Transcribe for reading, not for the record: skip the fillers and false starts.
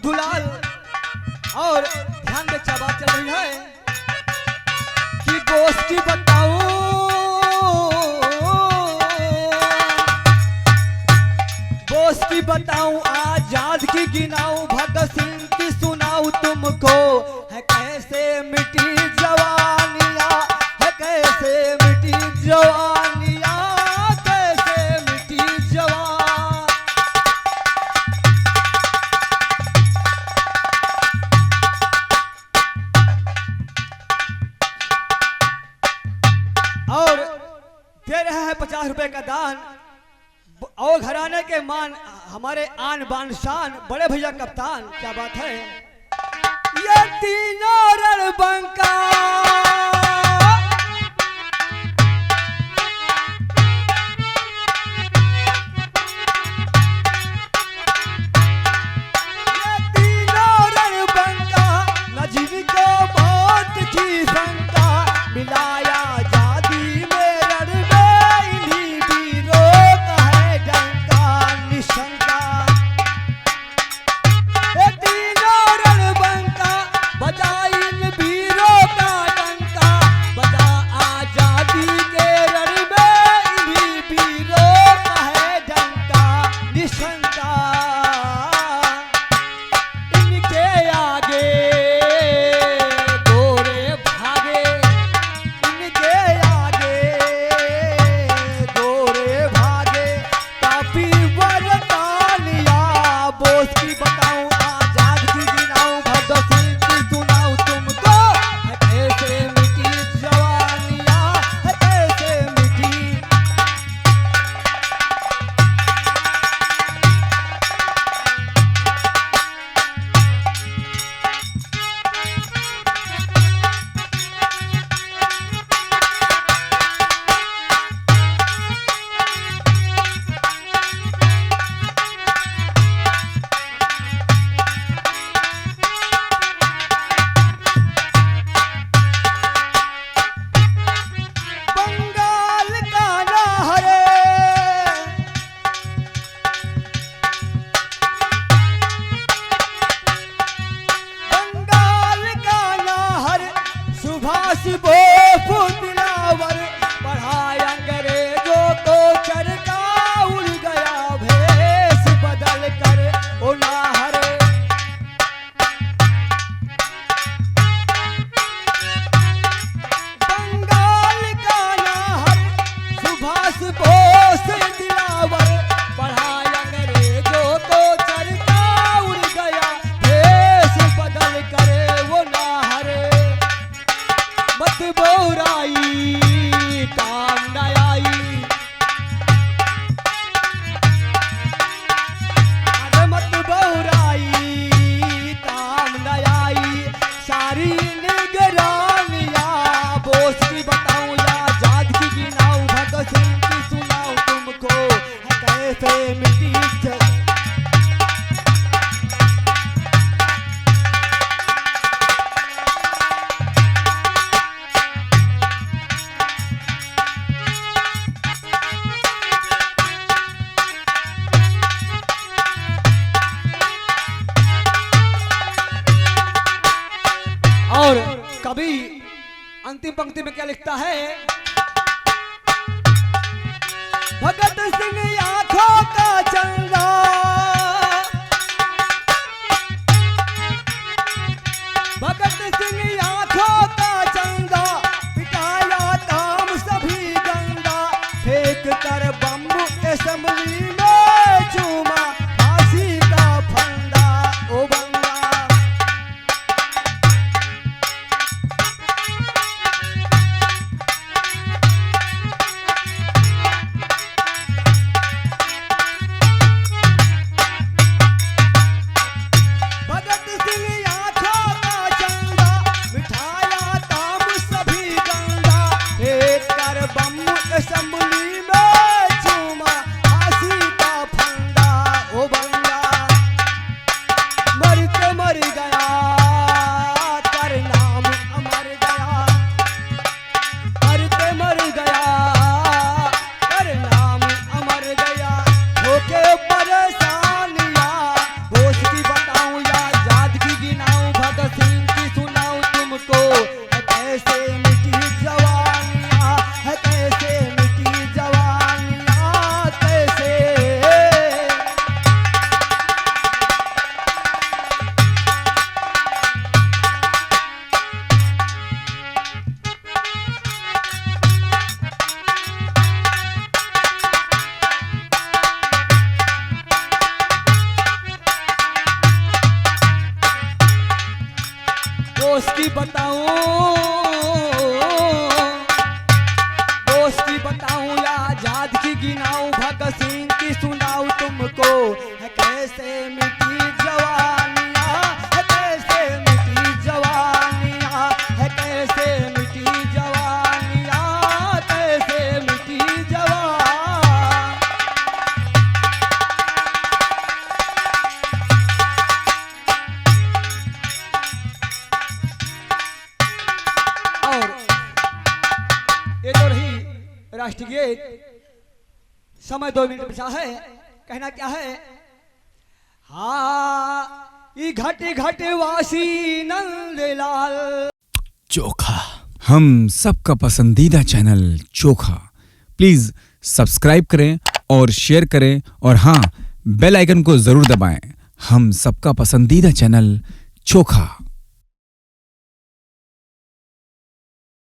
गुलाल। और ध्यान में क्या बात चल रही है कि बोस की बताऊं, बोस की बताऊं, आजाद की गिनाऊं, भगत सिंह की सुनाऊं तुमको, है कैसे मिटी जवानियां, है कैसे मिटी जवानियां, कैसे मिटी जवान। और दे रहा है 50 रुपए का दान। और घराने के मान, हमारे आन बान शान, बड़े भैया कप्तान। क्या बात है, ये तीनों रणबंका, ये तीनों रणबंका, न जीवी को मौत की शंका, मिलाया आजादी में रण में, इन्हीं वीरों का है डंका निशंका। ये तीनों रणबंका, बजा इन वीरों का डंका, बजा आजादी के रण में, इन्हीं वीरों का है डंका निशंका। इनके आगे गोरे भागे, इनके आगे गोरे भागे, काफी वरदानिया। बोस की बताऊं, आजाद की गिनाऊं, भगत सिंह की सुनाऊं तुमको, है कैसे मिटी जवानियां, है कैसे मिटी। बंगाल का लहरे, बंगाल का लहर, सुभाष बोस दिलावर, पढ़ाए अंग्रेजों को चरका, उड़ गया भेष बदल कर ओ नाहरे। बंगाल का लहर, सुभाष बोस दिलावर, पढ़ाए अंग्रेजों को चरका, उड़ गया भेष बदल कर वो नाहरे। मत बोराई काम न आई, अरे मत बोराई काम न आई, सारी निगरानियां। बोस की बताऊं या आजाद की गिनाऊं, भगत सिंह की सुनाऊं तुमको, है कैसे मिटी जवानियां। और कभी अंतिम पंक्ति में क्या लिखता है, भगत सिंह आंखों का चंदा, भगत सिंह आंखों का चंदा, पिटाया काम सभी गंदा, फेंक कर बम असेंबली में, चूमा फांसी का फंदा ओ बंगा। के परेशानियां, बोस की बताऊं या राष्ट्रीय गीत। समय 2 मिनट बचा है। कहना क्या है? हाँ ई घट घट वासी नंदलाल। चोखा, हम सबका पसंदीदा चैनल चोखा। प्लीज सब्सक्राइब करें और शेयर करें और हाँ, बेल आइकन को जरूर दबाएं। हम सबका पसंदीदा चैनल चोखा।